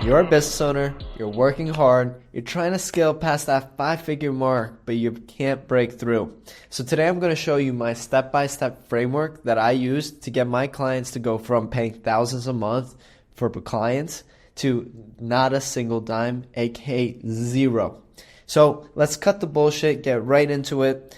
You're a business owner, you're working hard, you're trying to scale past that 5-figure mark, but you can't break through. So today I'm going to show you my step-by-step framework that I use to get my clients to go from paying thousands a month for clients to not a single dime, aka zero. So let's cut the bullshit, get right into it.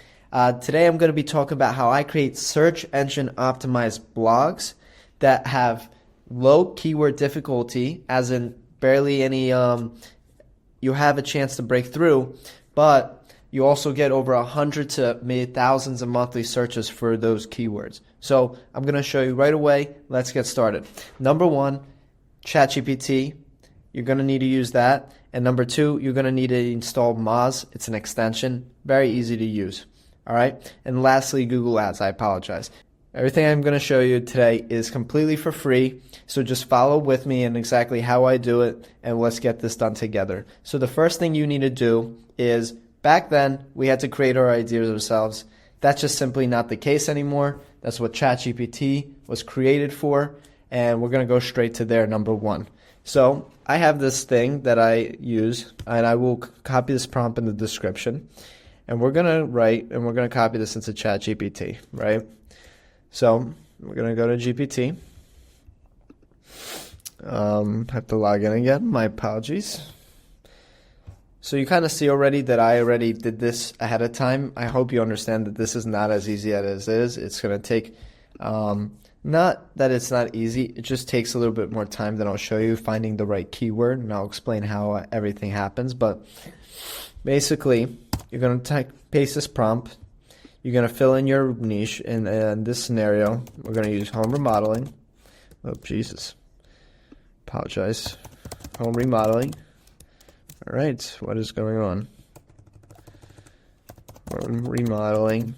Today I'm going to be talking about how I create search engine optimized blogs that have low keyword difficulty, as in barely any, you have a chance to break through, but you also get over 100 to maybe thousands of monthly searches for those keywords. So I'm going to show you right away. Let's get started. Number one, ChatGPT. You're going to need to use that. And number two, you're going to need to install Moz. It's an extension. Very easy to use. All right. And lastly, Google Ads. I apologize. Everything I'm going to show you today is completely for free, so just follow with me in exactly how I do it, and let's get this done together. So the first thing you need to do is, back then, we had to create our ideas ourselves. That's just simply not the case anymore. That's what ChatGPT was created for, and we're going to go straight to there, number one. So I have this thing that I use, and I will copy this prompt in the description, and we're going to write, and we're going to copy this into ChatGPT, right? So we're going to go to GPT. Have to log in again. My apologies. So you kind of see already that I already did this ahead of time. I hope you understand that this is not as easy as it is. It's going to take, not that it's not easy, it just takes a little bit more time than I'll show you finding the right keyword, and I'll explain how everything happens. But basically, you're going to paste this prompt. You're going to fill in your niche. In this scenario, we're going to use home remodeling. Oh, Jesus. Apologize. Home remodeling. All right. What is going on? Home remodeling.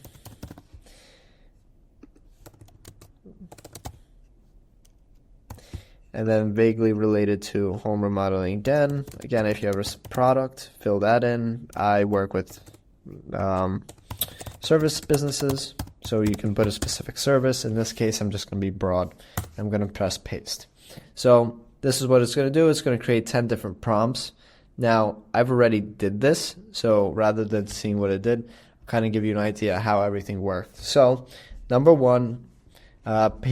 And then vaguely related to home remodeling again. Again, if you have a product, fill that in. I work with service businesses, so you can put a specific service. In this case, I'm just going to be broad. I'm going to press paste. So this is what it's going to do. It's going to create 10 different prompts. Now, I've already did this, so rather than seeing what it did, I'll kind of give you an idea how everything worked. So number one, top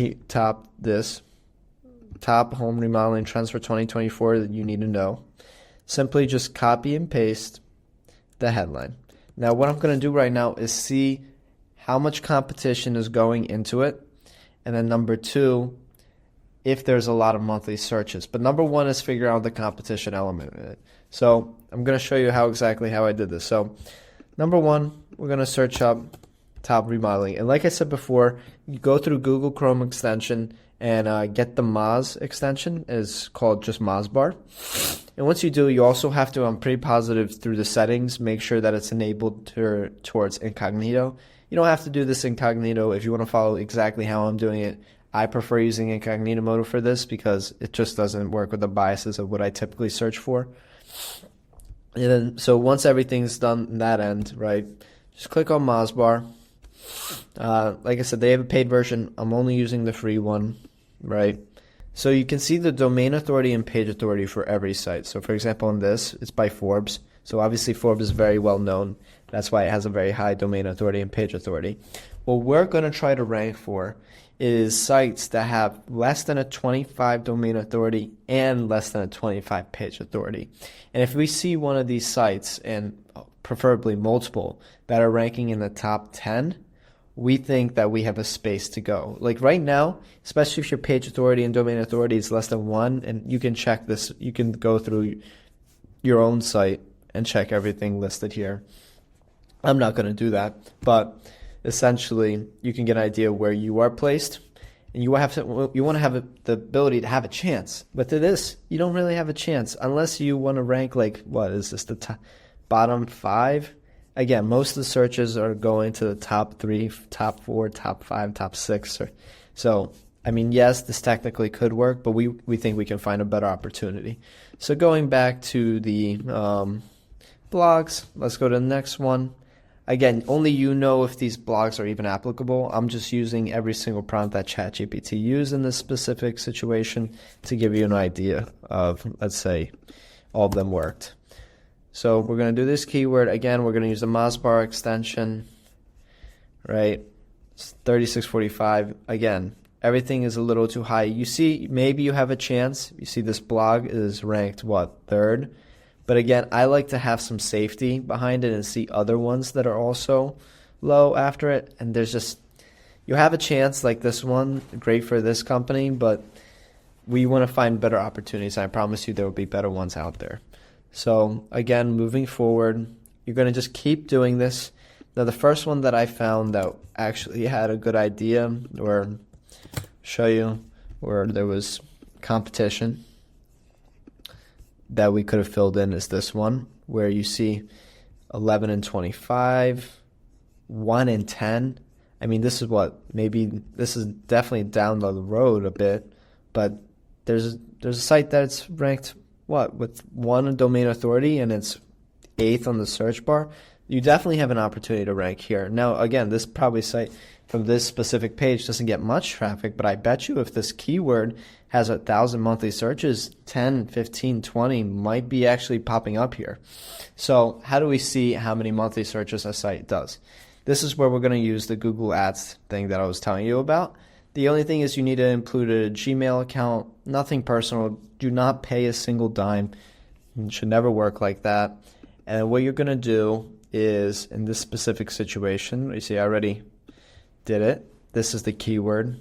home remodeling trends for 2024 that you need to know. Simply just copy and paste the headline. Now, what I'm going to do right now is see how much competition is going into it. And then number two, if there's a lot of monthly searches. But number one is figure out the competition element of it. So I'm going to show you exactly how I did this. So number one, we're going to search up top remodeling. And like I said before, you go through Google Chrome extension and get the Moz extension. It's called just Mozbar. And once you do, you also have to, I'm pretty positive through the settings, make sure that it's enabled towards incognito. You don't have to do this incognito if you want to follow exactly how I'm doing it. I prefer using incognito mode for this because it just doesn't work with the biases of what I typically search for. And then, so once everything's done in that end, right, just click on Mozbar. Like I said, they have a paid version. I'm only using the free one, right? So you can see the domain authority and page authority for every site. So for example, in this, it's by Forbes. So obviously Forbes is very well known. That's why it has a very high domain authority and page authority. What we're going to try to rank for is sites that have less than a 25 domain authority and less than a 25 page authority. And if we see one of these sites, and preferably multiple, that are ranking in the top 10, we think that we have a space to go. Like right now, especially if your page authority and domain authority is less than 1, and you can check this, you can go through your own site and check everything listed here. I'm not going to do that, but essentially you can get an idea where you are placed, and you want to have the ability to have a chance. But to this, you don't really have a chance unless you want to rank like, what is this, the bottom 5? Again, most of the searches are going to the top 3, top 4, top 5, top 6. So, I mean, yes, this technically could work, but we think we can find a better opportunity. So going back to the blogs, let's go to the next one. Again, only you know if these blogs are even applicable. I'm just using every single prompt that ChatGPT used in this specific situation to give you an idea of, let's say, all of them worked. So we're going to do this keyword. Again, we're going to use the Mozbar extension, right? It's 3645. Again, everything is a little too high. You see, maybe you have a chance. You see this blog is ranked, what, third? But again, I like to have some safety behind it and see other ones that are also low after it. And there's just, you have a chance like this one, great for this company, but we want to find better opportunities. I promise you there will be better ones out there. So again, moving forward, you're going to just keep doing this. Now, the first one that I found that actually had a good idea, or show you where there was competition that we could have filled in, is this one where you see 11 and 25, 1 and 10. I mean, this is what, maybe this is definitely down the road a bit, but there's a site that's ranked what, with 1 domain authority and it's 8th on the search bar. You definitely have an opportunity to rank here. Now, again, this probably site from this specific page doesn't get much traffic, but I bet you if this keyword has 1,000 monthly searches, 10, 15, 20 might be actually popping up here. So how do we see how many monthly searches a site does? This is where we're going to use the Google Ads thing that I was telling you about. The only thing is you need to include a Gmail account, nothing personal. Do not pay a single dime. It should never work like that. And what you're going to do is, in this specific situation, you see I already did it. This is the keyword.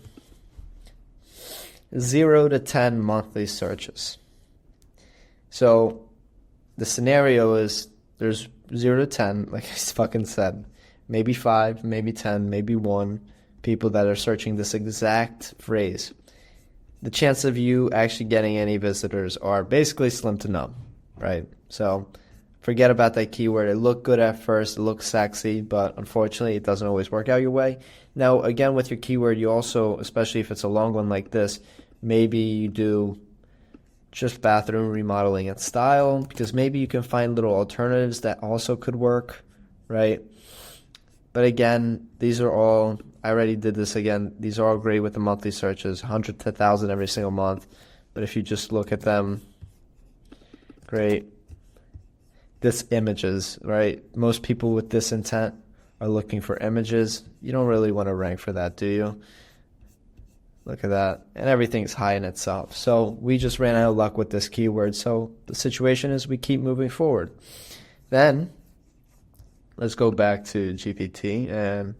0 to 10 monthly searches. So the scenario is there's 0 to 10, like I fucking said. Maybe 5, maybe 10, maybe 1 people that are searching this exact phrase. The chance of you actually getting any visitors are basically slim to none, right? So forget about that keyword. It looked good at first, it looked sexy, but unfortunately it doesn't always work out your way. Now, again, with your keyword, you also, especially if it's a long one like this, maybe you do just bathroom remodeling and style, because maybe you can find little alternatives that also could work, right? But again, these are all, I already did this again, these are all great with the monthly searches, 100 to 1,000 every single month. But if you just look at them, great. This images, right? Most people with this intent are looking for images. You don't really want to rank for that, do you? Look at that. And everything's high in itself. So we just ran out of luck with this keyword. So the situation is we keep moving forward. Then let's go back to GPT and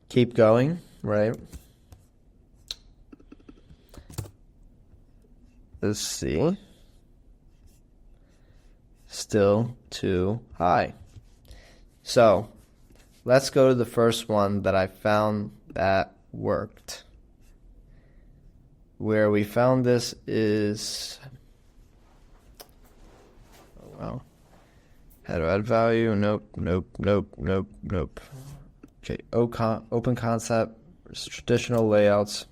keep going, right? Let's see. Still too high. So let's go to the first one that I found that worked. Where we found this is, oh wow, how to add value, nope. Okay, open concept, traditional layouts.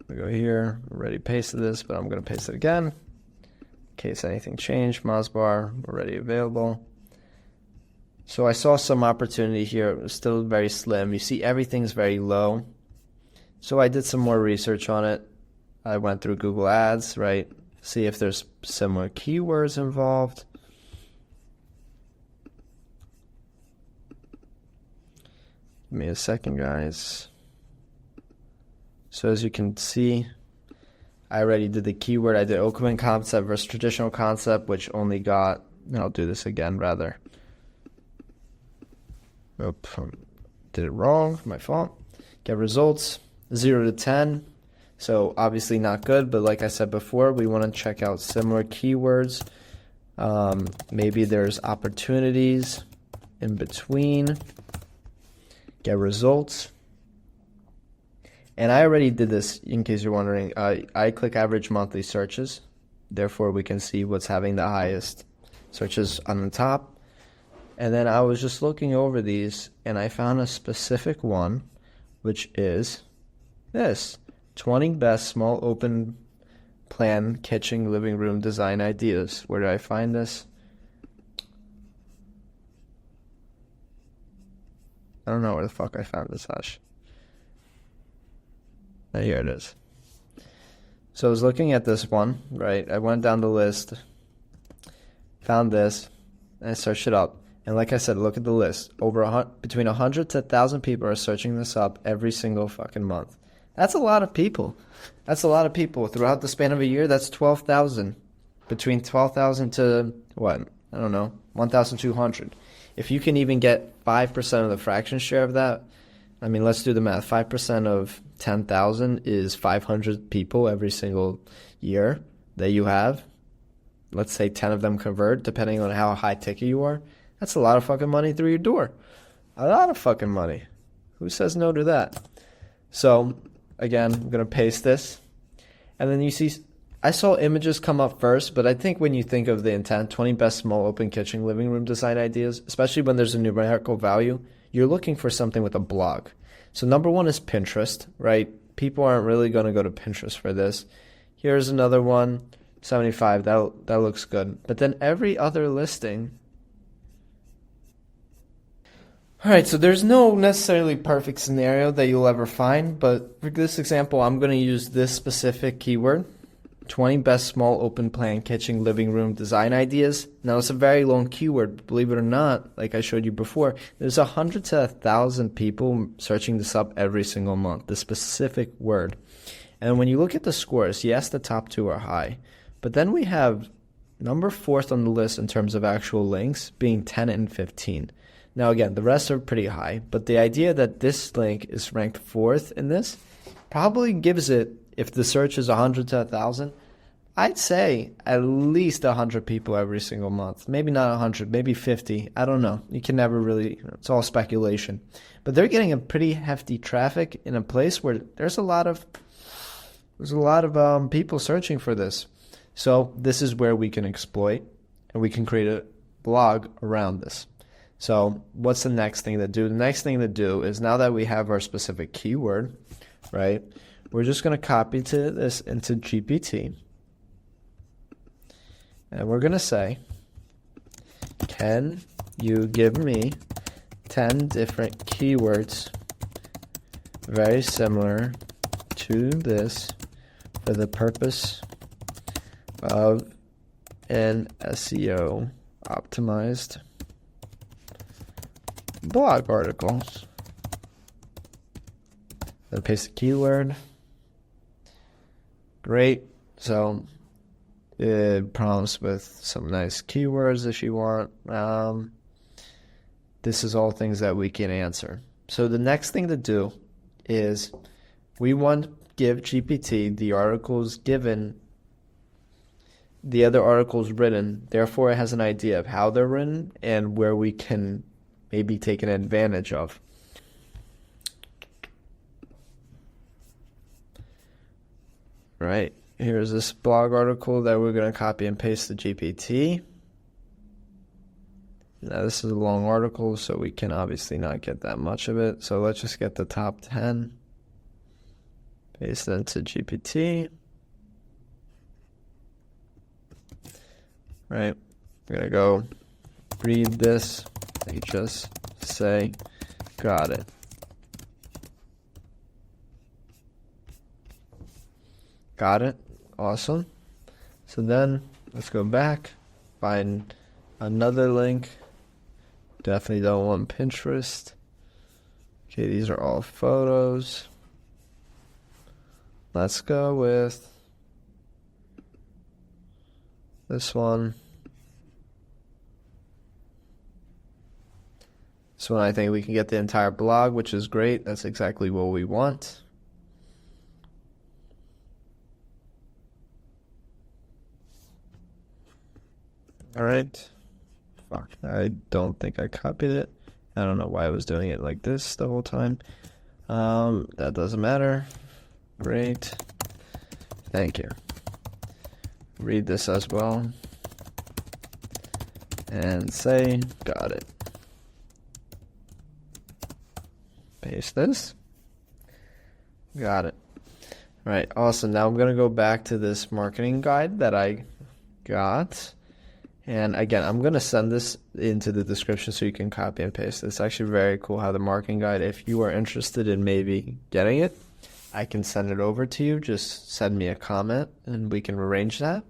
We go here, already pasted this, but I'm going to paste it again. In case anything changed, Mozbar, already available. So I saw some opportunity here. It was still very slim. You see everything's very low. So I did some more research on it. I went through Google Ads, right? See if there's similar keywords involved. Give me a second, guys. So as you can see, I already did the keyword. I did open concept versus traditional concept, which only got, I'll do this again rather. Oop, did it wrong, my fault. Get results, 0 to 10. So obviously not good, but like I said before, we want to check out similar keywords. Maybe there's opportunities in between. Get results. And I already did this, in case you're wondering. I click average monthly searches. Therefore, we can see what's having the highest searches on the top. And then I was just looking over these, and I found a specific one, which is this. 20 best small open plan kitchen living room design ideas. Where did I find this? I don't know where the fuck I found this hash. Here it is. So I was looking at this one, right? I went down the list, found this, and I searched it up. And like I said, look at the list. Between 100 to 1,000 people are searching this up every single fucking month. That's a lot of people. That's a lot of people. Throughout the span of a year, that's 12,000. Between 12,000 to, what? I don't know, 1,200. If you can even get 5% of the fraction share of that, I mean, let's do the math. 5% of 10,000 is 500 people every single year that you have. Let's say 10 of them convert, depending on how high ticket you are. That's a lot of fucking money through your door. A lot of fucking money. Who says no to that? So, again, I'm going to paste this. And then you see, I saw images come up first, but I think when you think of the intent, 20 best small open kitchen living room design ideas, especially when there's a numerical value, you're looking for something with a blog. So number one is Pinterest, right? People aren't really going to go to Pinterest for this. Here's another one, 75. That looks good. But then every other listing. All right, so there's no necessarily perfect scenario that you'll ever find, but for this example, I'm going to use this specific keyword, 20 best small open plan kitchen living room design ideas. Now, it's a very long keyword, but believe it or not, like I showed you before, there's 100 to 1,000 people searching this up every single month, the specific word. And when you look at the scores, yes, the top two are high, but then we have number 4th on the list in terms of actual links being 10 and 15. Now, again, the rest are pretty high, but the idea that this link is ranked 4th in this probably gives it, if the search is 100 to 1,000, I'd say at least 100 people every single month. Maybe not 100, maybe 50. I don't know. You can never really, it's all speculation. But they're getting a pretty hefty traffic in a place where there's a lot of people searching for this. So this is where we can exploit, and we can create a blog around this. So what's the next thing to do? The next thing to do is, now that we have our specific keyword, right, we're just going to copy this into GPT. And we're going to say, can you give me 10 different keywords very similar to this for the purpose of an SEO optimized blog articles. Then paste the keyword. Great. So it prompts with some nice keywords if you want. This is all things that we can answer. So the next thing to do is we want to give GPT the articles given, the other articles written. Therefore, it has an idea of how they're written and where we can maybe take an advantage of. Right, here's this blog article that we're going to copy and paste to GPT. Now this is a long article, so we can obviously not get that much of it. So let's just get the top 10. Paste it into GPT. Right, we're going to go read this. You just say, got it. Got it. Awesome. So then let's go back, find another link. Definitely don't want Pinterest. Okay, these are all photos. Let's go with this one. So I think we can get the entire blog, which is great. That's exactly what we want. All right. Fuck, I don't think I copied it. I don't know why I was doing it like this the whole time. That doesn't matter. Great. Thank you. Read this as well. And say, got it. Paste this. Got it. All right, awesome. Now I'm going to go back to this marketing guide that I got. And again, I'm going to send this into the description so you can copy and paste. It's actually very cool how the marketing guide, if you are interested in maybe getting it, I can send it over to you. Just send me a comment and we can arrange that.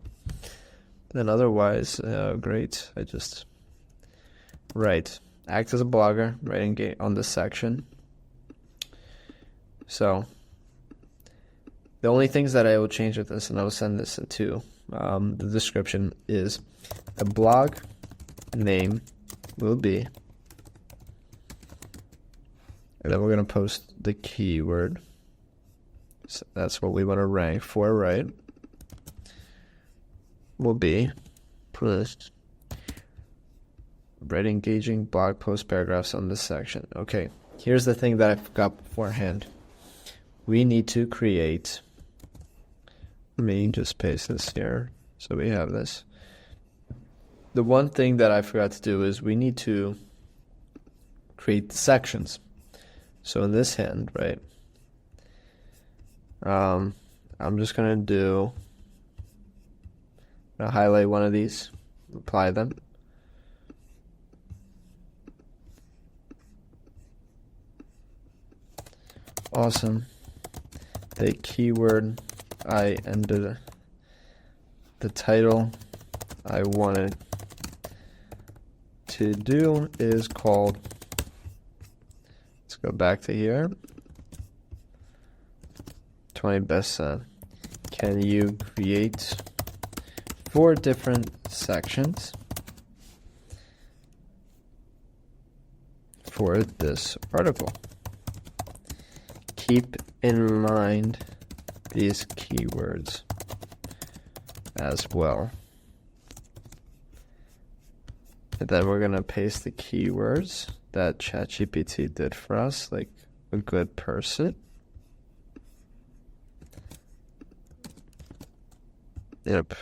Then otherwise, great. Right. Act as a blogger, writing on this section. So the only things that I will change with this, and I will send this into the description, is the blog name will be, and then we're going to post the keyword. So that's what we want to rank for, right? Will be post, write engaging blog post paragraphs on this section. Okay, here's the thing that I forgot beforehand. We need to create, let me just paste this here so we have this. The one thing that I forgot to do is we need to create the sections. So in this hand, right, I'm just going to highlight one of these, apply them. Awesome. The keyword I ended, the title I wanted to do is called, let's go back to here, 20 best can you create 4 different sections for this article? Keep in mind these keywords as well. And then we're going to paste the keywords that ChatGPT did for us, like a good person. Yep.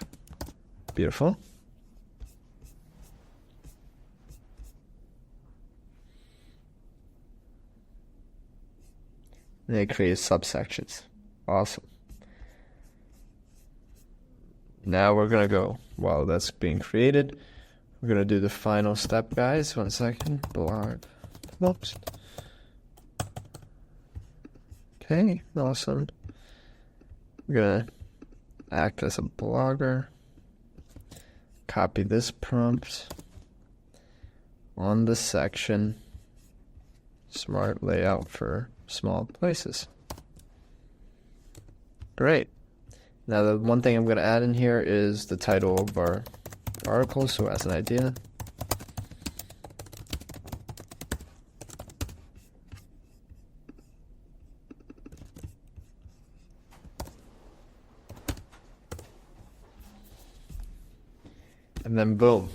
Beautiful. And they create subsections. Awesome. Now we're going to go, while that's being created, we're going to do the final step, guys. 1 second. Blog post. Okay, awesome. We're going to act as a blogger. Copy this prompt on the section. Smart layout for small places. Great. Now the one thing I'm going to add in here is the title of our article, so as an idea. And then boom.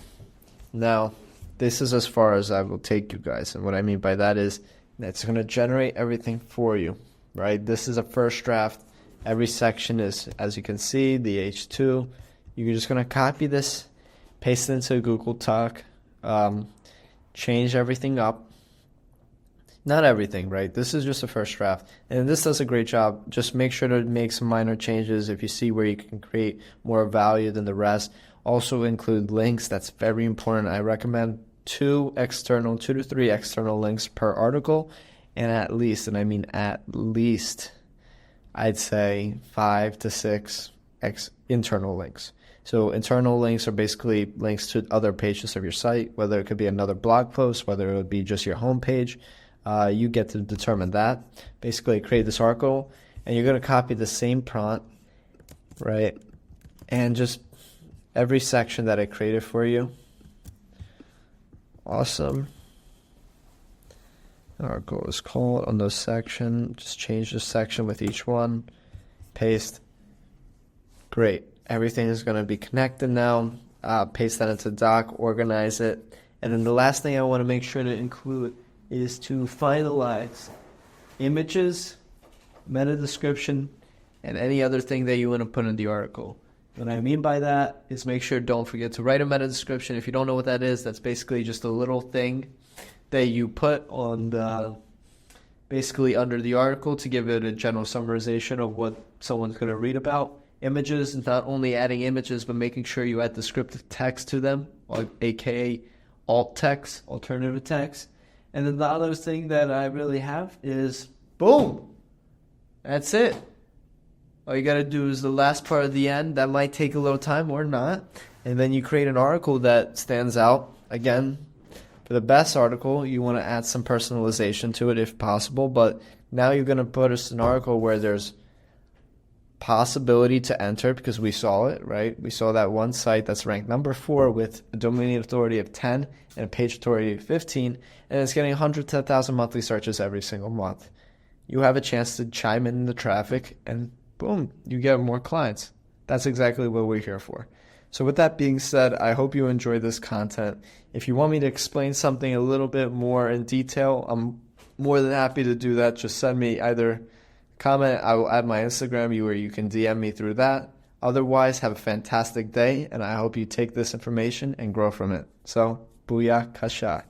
Now, this is as far as I will take you guys. And what I mean by that is it's going to generate everything for you, right? This is a first draft. Every section is, as you can see, the H2. You're just going to copy this, paste it into Google Doc, change everything up. Not everything, right? This is just a first draft. And this does a great job. Just make sure to make some minor changes if you see where you can create more value than the rest. Also include links. That's very important. I recommend 2 to 3 external links per article, and at least, and I mean at least, I'd say 5 to 6 internal links. So internal links are basically links to other pages of your site, whether it could be another blog post, whether it would be just your homepage. You get to determine that. Basically, create this article, and you're going to copy the same prompt, right? And just every section that I created for you. Awesome. Article is called on this section. Just change the section with each one. Paste. Great. Everything is going to be connected now. Paste that into Doc, organize it. And then the last thing I want to make sure to include is to finalize images, meta description, and any other thing that you want to put in the article. What I mean by that is make sure don't forget to write a meta description. If you don't know what that is, that's basically just a little thing that you put on the, basically under the article to give it a general summarization of what someone's going to read about. Images, not only adding images, but making sure you add descriptive text to them, like aka alt text, alternative text. And then the other thing that I really have is boom. That's it. All you got to do is the last part of the end. That might take a little time or not. And then you create an article that stands out. Again, for the best article, you want to add some personalization to it if possible. But now you're going to put us an article where there's possibility to enter, because we saw it, right? We saw that one site that's ranked number 4 with a domain authority of 10 and a page authority of 15, and it's getting 110,000 monthly searches every single month. You have a chance to chime in the traffic, and boom, you get more clients. That's exactly what we're here for. So with that being said, I hope you enjoyed this content. If you want me to explain something a little bit more in detail, I'm more than happy to do that. Just send me either comment, I will add my Instagram where you can DM me through that. Otherwise, have a fantastic day, and I hope you take this information and grow from it. So, booyah kasha.